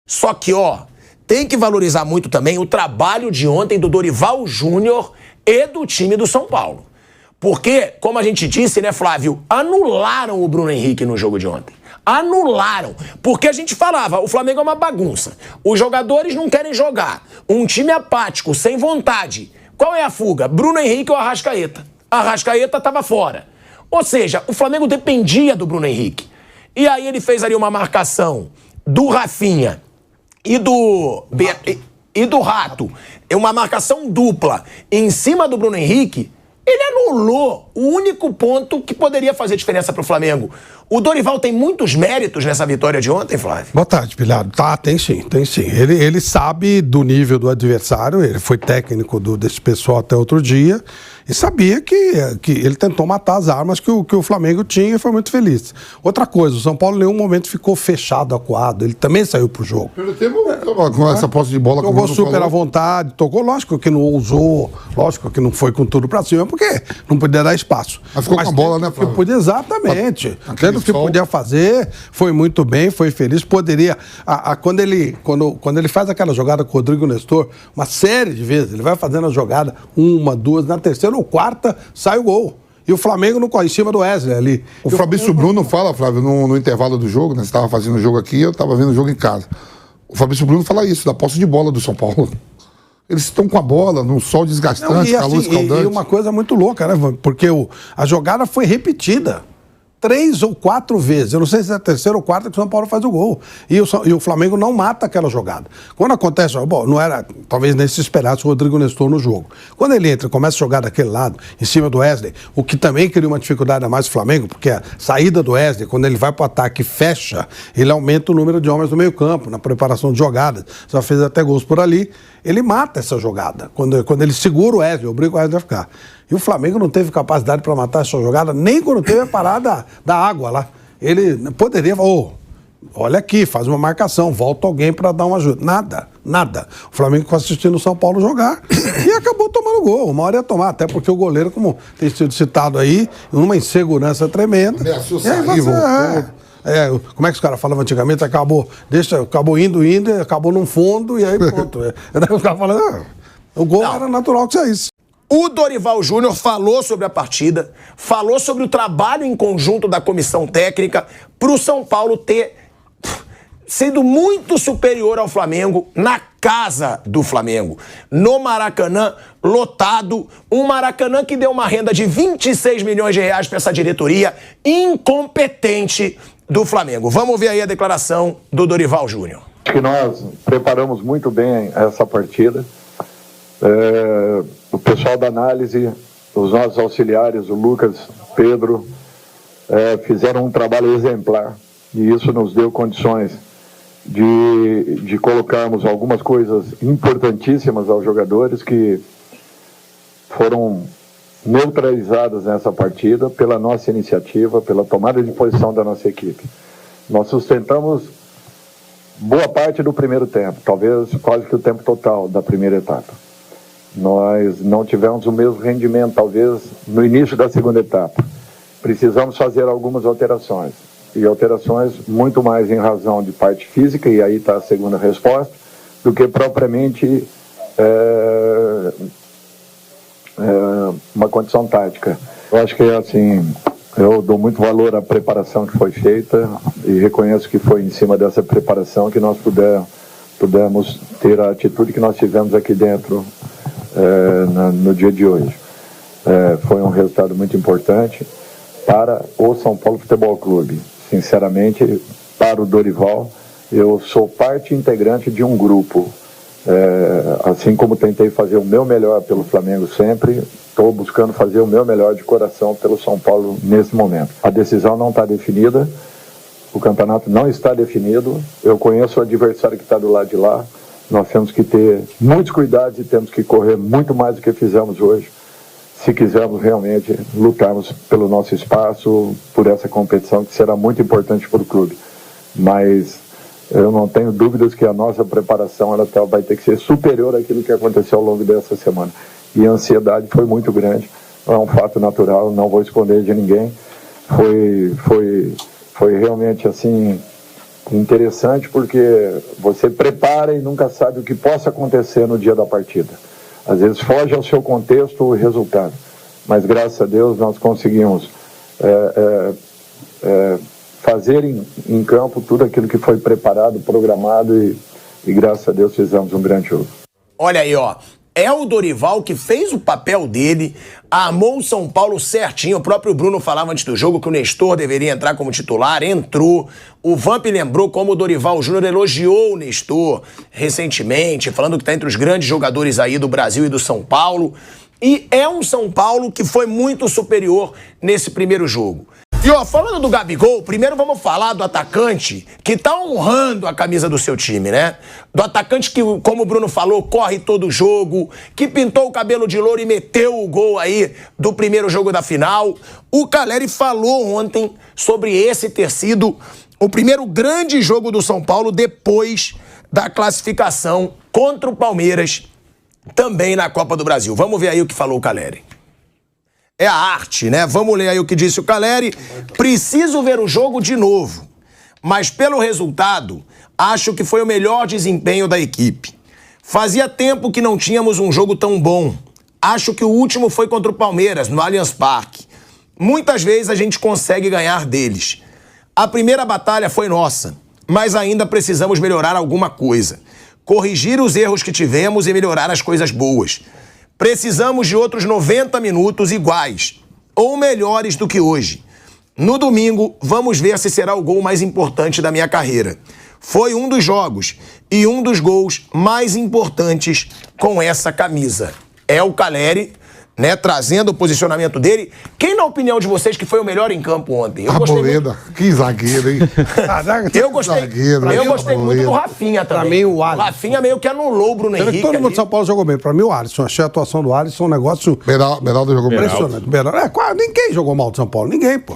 Só que, tem que valorizar muito também o trabalho de ontem do Dorival Júnior e do time do São Paulo. Porque, como a gente disse, né, Flávio, anularam o Bruno Henrique no jogo de ontem. Anularam. Porque a gente falava, o Flamengo é uma bagunça. Os jogadores não querem jogar. Um time apático, sem vontade. Qual é a fuga? Bruno Henrique ou Arrascaeta? Arrascaeta estava fora. Ou seja, o Flamengo dependia do Bruno Henrique. E aí ele fez ali uma marcação do Rafinha e do Rato. Uma marcação dupla em cima do Bruno Henrique. Ele anulou o único ponto que poderia fazer diferença para o Flamengo. O Dorival tem muitos méritos nessa vitória de ontem, Flávio? Boa tarde, Pilhado. Tem sim. Ele sabe do nível do adversário, ele foi técnico desse pessoal até outro dia e sabia que ele tentou matar as armas que o Flamengo tinha e foi muito feliz. Outra coisa, o São Paulo em nenhum momento ficou fechado, acuado, ele também saiu pro jogo. Pelo tempo, com essa posse de bola... Jogou super à vontade, tocou, lógico que não ousou, lógico que não foi com tudo pra cima, porque não podia dar espaço. Mas ficou com a bola, né, Flávio? Podia, exatamente. Tendo o que podia fazer, foi muito bem, foi feliz, poderia... Quando ele faz aquela jogada com o Rodrigo Nestor, uma série de vezes, ele vai fazendo a jogada, uma, duas, na terceira ou quarta, sai o gol. E o Flamengo não corre em cima do Wesley ali. O Fabrício Bruno fala, Flávio, no intervalo do jogo, né? Você estava fazendo o jogo aqui, eu estava vendo o jogo em casa. O Fabrício Bruno fala isso, da posse de bola do São Paulo. Eles estão com a bola, num sol desgastante, calor escaldante. E uma coisa muito louca, né? Porque a jogada foi repetida 3 ou 4 vezes. Eu não sei se é a terceira ou quarta que o São Paulo faz o gol. E o Flamengo não mata aquela jogada. Quando acontece, não era, talvez nem se esperasse o Rodrigo Nestor no jogo. Quando ele entra e começa a jogar daquele lado, em cima do Wesley, o que também cria uma dificuldade a mais do Flamengo, porque a saída do Wesley, quando ele vai para o ataque e fecha, ele aumenta o número de homens no meio campo, na preparação de jogadas. Já fez até gols por ali. Ele mata essa jogada. Quando ele segura o Wesley, obriga o Wesley a ficar. E o Flamengo não teve capacidade para matar essa jogada, nem quando teve a parada da água lá. Ele poderia falar, olha aqui, faz uma marcação, volta alguém para dar uma ajuda. Nada. O Flamengo ficou assistindo o São Paulo jogar e acabou tomando gol. Uma hora ia tomar, até porque o goleiro, como tem sido citado aí, numa insegurança tremenda. Ameaçou sair, como é que os caras falavam antigamente? Acabou indo e acabou num fundo e aí pronto. Os caras falando, o gol era natural que saísse. O Dorival Júnior falou sobre a partida, falou sobre o trabalho em conjunto da comissão técnica para o São Paulo ter sido muito superior ao Flamengo na casa do Flamengo. No Maracanã, lotado, um Maracanã que deu uma renda de 26 milhões de reais para essa diretoria incompetente do Flamengo. Vamos ver aí a declaração do Dorival Júnior. Acho que nós preparamos muito bem essa partida. O pessoal da análise, os nossos auxiliares, o Lucas, Pedro, fizeram um trabalho exemplar e isso nos deu condições de colocarmos algumas coisas importantíssimas aos jogadores que foram neutralizadas nessa partida pela nossa iniciativa, pela tomada de posição da nossa equipe. Nós sustentamos boa parte do primeiro tempo, talvez quase que o tempo total da primeira etapa. Nós não tivemos o mesmo rendimento, talvez, no início da segunda etapa. Precisamos fazer algumas alterações. E alterações muito mais em razão de parte física, e aí está a segunda resposta, do que propriamente uma condição tática. Eu acho que, assim, eu dou muito valor à preparação que foi feita e reconheço que foi em cima dessa preparação que nós pudemos ter a atitude que nós tivemos aqui dentro no dia de hoje. Foi um resultado muito importante para o São Paulo Futebol Clube. Sinceramente, para o Dorival, eu sou parte integrante de um grupo. Assim como tentei fazer o meu melhor pelo Flamengo sempre, estou buscando fazer o meu melhor de coração pelo São Paulo nesse momento. A decisão não está definida, o campeonato não está definido, eu conheço o adversário que está do lado de lá. Nós temos que ter muitos cuidados e temos que correr muito mais do que fizemos hoje, se quisermos realmente lutarmos pelo nosso espaço, por essa competição que será muito importante para o clube. Mas eu não tenho dúvidas que a nossa preparação vai ter que ser superior àquilo que aconteceu ao longo dessa semana. E a ansiedade foi muito grande, é um fato natural, não vou esconder de ninguém. Foi realmente assim interessante porque você prepara e nunca sabe o que possa acontecer no dia da partida. Às vezes foge ao seu contexto o resultado, mas graças a Deus nós conseguimos fazer em campo tudo aquilo que foi preparado, programado e graças a Deus fizemos um grande jogo. Olha aí, ó. É o Dorival que fez o papel dele, armou o São Paulo certinho. O próprio Bruno falava antes do jogo que o Nestor deveria entrar como titular, entrou. O Vamp lembrou como o Dorival Júnior elogiou o Nestor recentemente, falando que está entre os grandes jogadores aí do Brasil e do São Paulo. E é um São Paulo que foi muito superior nesse primeiro jogo. E ó, falando do Gabigol, primeiro vamos falar do atacante que tá honrando a camisa do seu time, né? Do atacante que, como o Bruno falou, corre todo jogo, que pintou o cabelo de louro e meteu o gol aí do primeiro jogo da final. O Caleri falou ontem sobre esse ter sido o primeiro grande jogo do São Paulo depois da classificação contra o Palmeiras, também na Copa do Brasil. Vamos ver aí o que falou o Caleri. É a arte, né? Vamos ler aí o que disse o Caleri. Preciso ver o jogo de novo, mas pelo resultado, acho que foi o melhor desempenho da equipe. Fazia tempo que não tínhamos um jogo tão bom. Acho que o último foi contra o Palmeiras, no Allianz Parque. Muitas vezes a gente consegue ganhar deles. A primeira batalha foi nossa, mas ainda precisamos melhorar alguma coisa. Corrigir os erros que tivemos e melhorar as coisas boas. Precisamos de outros 90 minutos iguais, ou melhores do que hoje. No domingo, vamos ver se será o gol mais importante da minha carreira. Foi um dos jogos e um dos gols mais importantes com essa camisa. É o Caleri, né, trazendo o posicionamento dele. Quem, na opinião de vocês, que foi o melhor em campo ontem? Eu Arboleda, que zagueiro, hein? Eu gostei muito do Rafinha também. Pra mim, o Alisson. Rafinha meio que anulou o Bruno Henrique. Todo mundo de São Paulo jogou bem. Pra mim, o Alisson. Achei a atuação do Alisson um negócio Beraldo jogou bem. impressionante. Ninguém jogou mal de São Paulo. Ninguém, pô.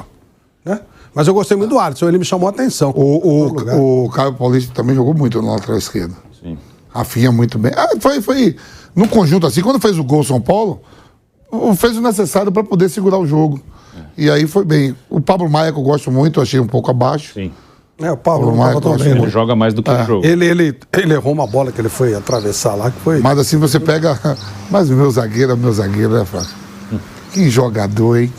Né? Mas eu gostei muito do Alisson. Ele me chamou a atenção. O Caio Paulista também jogou muito no lateral esquerdo. Sim. Rafinha muito bem. Foi num conjunto assim. Quando fez o gol São Paulo, fez o necessário para poder segurar o jogo. E aí foi bem. O Pablo Maia, que eu gosto muito, achei um pouco abaixo. Sim. O Pablo Maia também. Ele joga mais do que o jogo. Ele errou uma bola que ele foi atravessar lá, que foi... Mas assim você pega. Mas o meu zagueiro, né, Flávio? Que jogador, hein?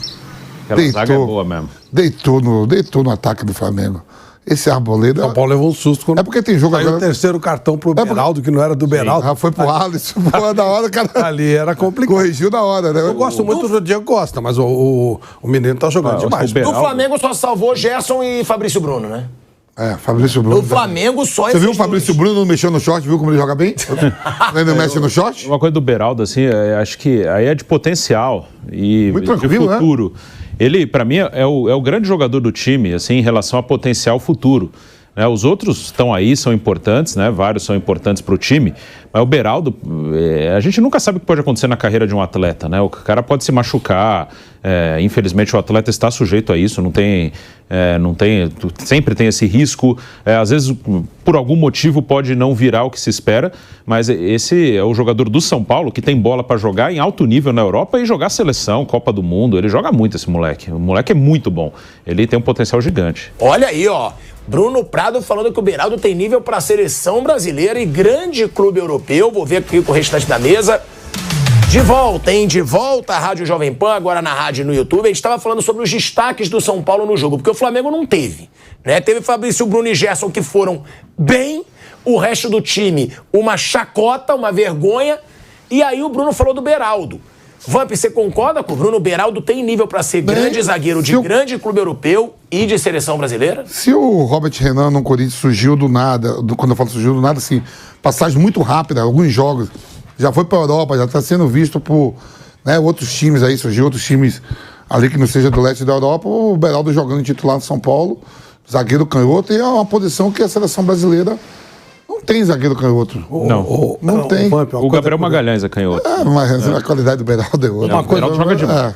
Aquela zaga é boa mesmo. Deitou no ataque do Flamengo. Esse Arboleda. São Paulo levou um susto quando. É porque tem jogo saiu agora. O terceiro cartão pro Beraldo, que não era do Beraldo. Já foi pro Alisson, na hora, cara. Ali era complicado. Corrigiu na hora, né? Eu gosto muito do Diego Costa, mas o menino tá jogando demais. Do Flamengo só salvou Gerson e Fabrício Bruno, né? Fabrício Bruno. Do Flamengo só Você viu o Fabrício Bruno não mexeu no short, viu como ele joga bem? Ele não mexe no short? Uma coisa do Beraldo, assim, acho que aí é de potencial e muito de futuro. Né? Ele, pra mim, é o grande jogador do time, assim, em relação a potencial futuro. Né? Os outros estão aí, são importantes, né? Vários são importantes para o time, mas o Beraldo, a gente nunca sabe o que pode acontecer na carreira de um atleta, né? O cara pode se machucar, infelizmente o atleta está sujeito a isso, sempre tem esse risco, às vezes por algum motivo pode não virar o que se espera, mas esse é o jogador do São Paulo que tem bola para jogar em alto nível na Europa e jogar seleção, Copa do Mundo, ele joga muito esse moleque, o moleque é muito bom, ele tem um potencial gigante. Olha aí, ó. Bruno Prado falando que o Beraldo tem nível para a seleção brasileira e grande clube europeu. Vou ver aqui com o restante da mesa. De volta, hein? De volta à Rádio Jovem Pan, agora na rádio e no YouTube. A gente estava falando sobre os destaques do São Paulo no jogo, porque o Flamengo não teve, né? Teve Fabrício, Bruno e Gerson que foram bem, o resto do time uma chacota, uma vergonha. E aí o Bruno falou do Beraldo. Vamp, você concorda com o Bruno? O Beraldo tem nível para ser grande zagueiro de grande clube europeu e de seleção brasileira? Se o Robert Renan no Corinthians surgiu do nada, quando eu falo surgiu do nada, assim, passagem muito rápida, alguns jogos, já foi para a Europa, já está sendo visto por outros times aí, surgiu outros times ali que não seja do leste da Europa, o Beraldo jogando titular no São Paulo, zagueiro canhoto, e é uma posição que a seleção brasileira não tem zagueiro canhoto. Não tem. O Gabriel Magalhães é canhoto. Mas a qualidade do Beraldo é outra. O Beraldo joga demais.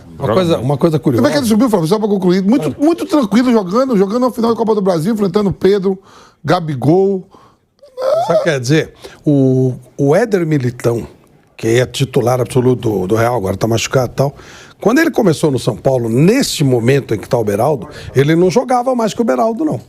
Uma coisa curiosa. Como é que ele subiu, Flávio? Só para concluir. Muito tranquilo jogando na final da Copa do Brasil, enfrentando Pedro, Gabigol. Sabe o que quer dizer? O Éder Militão, que é titular absoluto do Real, agora está machucado e tal. Quando ele começou no São Paulo, nesse momento em que está o Beraldo, ele não jogava mais que o Beraldo, não.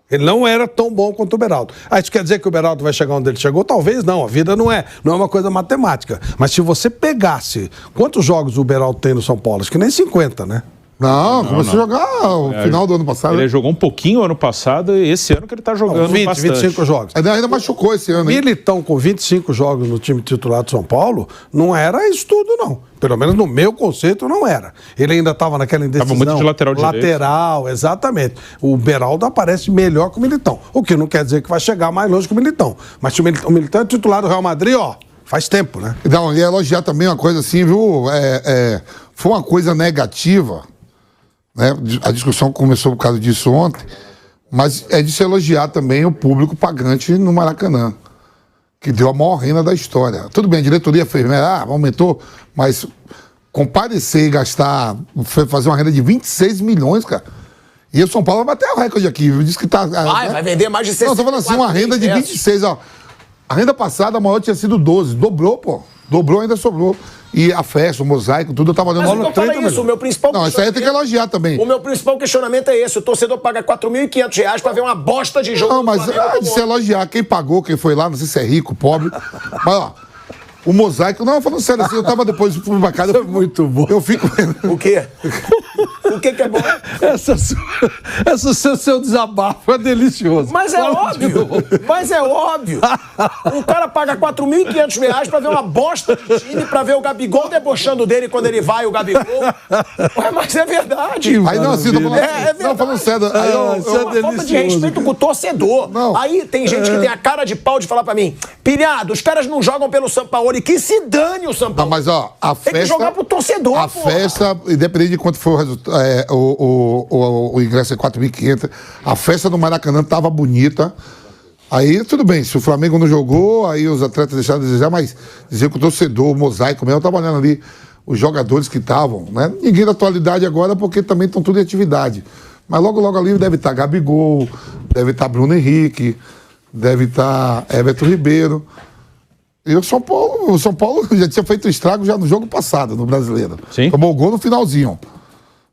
Ele não era tão bom quanto o Beraldo. Isso quer dizer que o Beraldo vai chegar onde ele chegou? Talvez não. A vida não é uma coisa matemática. Mas se você pegasse... Quantos jogos o Beraldo tem no São Paulo? Acho que nem 50, né? Não, começou a jogar no final do ano passado. Ele jogou um pouquinho ano passado e esse ano que ele tá jogando 25 jogos. Ainda machucou esse ano. Militão com 25 jogos no time titular de São Paulo, não era isso tudo, não. Pelo menos no meu conceito, não era. Ele ainda estava naquela indecisão. Estava muito de lateral direito. Lateral, exatamente. O Beraldo aparece melhor que o Militão. O que não quer dizer que vai chegar mais longe que o Militão. Mas se o Militão é titular do Real Madrid, faz tempo, né? Não, e elogiar também uma coisa assim, viu? Foi uma coisa negativa, né? A discussão começou por causa disso ontem, mas é de se elogiar também o público pagante no Maracanã, que deu a maior renda da história. Tudo bem, a diretoria fez, aumentou, mas comparecer e gastar, fazer uma renda de 26 milhões, cara. E o São Paulo vai bater o recorde aqui, viu? Diz que tá... Vai vender mais de 60. Não, tô falando assim, uma renda de 26, ó. A renda passada, a maior tinha sido 12. Dobrou, pô. Dobrou, ainda sobrou. E a festa, o mosaico, tudo, eu tava dando... Mas eu falei isso, o meu principal... Não, isso aí tem que elogiar também. O meu principal questionamento é esse, o torcedor paga R$4.500 pra ver uma bosta de jogo. Não, mas é de se elogiar. Quem pagou, quem foi lá, não sei se é rico, pobre. Mas, ó, o mosaico... Não, falando sério assim, eu tava depois fui pra casa... É muito bom. Eu fico... O quê? O que é bom? Seu desabafo é delicioso. Mas é óbvio. Mas é óbvio. O cara paga R$4.500 pra ver uma bosta de time, pra ver o Gabigol debochando dele quando ele vai, o Gabigol. Ué, mas é verdade. Aí não, assim, tô falando... verdade. Não, falando sério. Aí isso é uma falta de respeito com o torcedor. Não. Aí tem gente que tem a cara de pau de falar pra mim, Pilhado, os caras não jogam pelo Sampaoli, que se dane o Sampaoli. Não, mas ó, a festa... Tem que jogar pro torcedor, A festa, independente de quanto for o resultado, o ingresso é 4.500, a festa do Maracanã tava bonita. Aí, tudo bem, se o Flamengo não jogou, aí os atletas deixaram de desejar, mas dizer que o torcedor, o mosaico mesmo, eu tava olhando ali os jogadores que estavam, né? Ninguém da atualidade agora, porque também estão tudo em atividade. Mas logo, logo ali deve estar Gabigol, deve estar Bruno Henrique, deve estar Everton Ribeiro. E o São Paulo já tinha feito estrago já no jogo passado, no Brasileiro. Sim. Tomou o gol no finalzinho.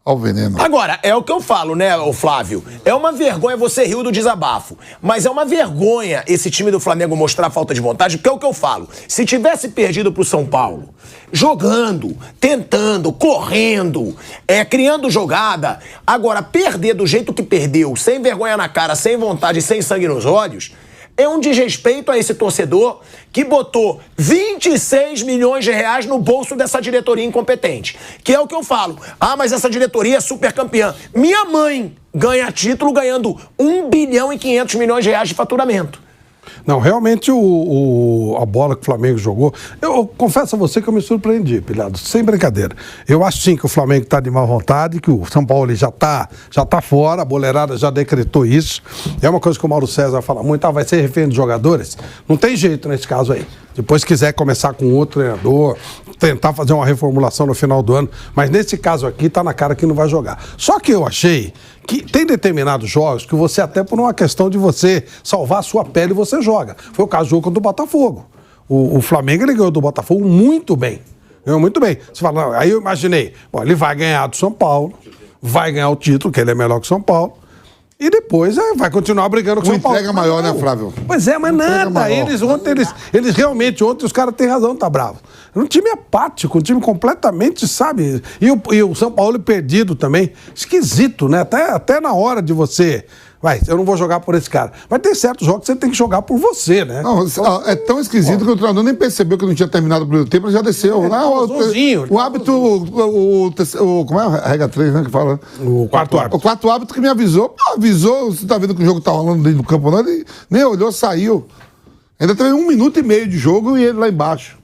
Olha o veneno. Agora, é o que eu falo, né, ô Flávio? É uma vergonha, você riu do desabafo, mas é uma vergonha esse time do Flamengo mostrar falta de vontade, porque é o que eu falo. Se tivesse perdido pro São Paulo, jogando, tentando, correndo, criando jogada, agora perder do jeito que perdeu, sem vergonha na cara, sem vontade, sem sangue nos olhos, é um desrespeito a esse torcedor que botou 26 milhões de reais no bolso dessa diretoria incompetente. Que é o que eu falo. Mas essa diretoria é super campeã. Minha mãe ganha título ganhando 1 bilhão e 500 milhões de reais de faturamento. Não, realmente a bola que o Flamengo jogou... Eu confesso a você que eu me surpreendi, Pilhado, sem brincadeira. Eu acho sim que o Flamengo está de má vontade, que o São Paulo já tá fora, a boleirada já decretou isso. É uma coisa que o Mauro César fala muito, vai ser refém dos jogadores. Não tem jeito nesse caso aí. Depois quiser começar com outro treinador, tentar fazer uma reformulação no final do ano, mas nesse caso aqui tá na cara que não vai jogar. Só que eu achei que tem determinados jogos que você até por uma questão de você salvar a sua pele, você joga. Foi o caso do jogo contra o Botafogo. O Flamengo, ele ganhou do Botafogo muito bem. Ganhou muito bem. Você fala, não, aí eu imaginei, ele vai ganhar do São Paulo, vai ganhar o título, que ele é melhor que o São Paulo, e depois vai continuar brigando com o São Paulo. Entrega maior, né, Flávio? Pois é, mas nada. Eles realmente, ontem os caras têm razão, tá bravo. Um time apático, um time completamente, sabe? E o São Paulo perdido também. Esquisito, né? Até na hora de você... eu não vou jogar por esse cara. Mas tem certos jogos que você tem que jogar por você, né? Não, é tão esquisito que o treinador nem percebeu que não tinha terminado o primeiro tempo, ele já desceu. O hábito, como é a regra 3, né, que fala? O quarto árbitro. O quarto árbitro que me avisou, você tá vendo que o jogo tá rolando dentro do campo, não? Ele nem olhou, saiu. Ainda teve 1 minuto e meio de jogo e ele lá embaixo.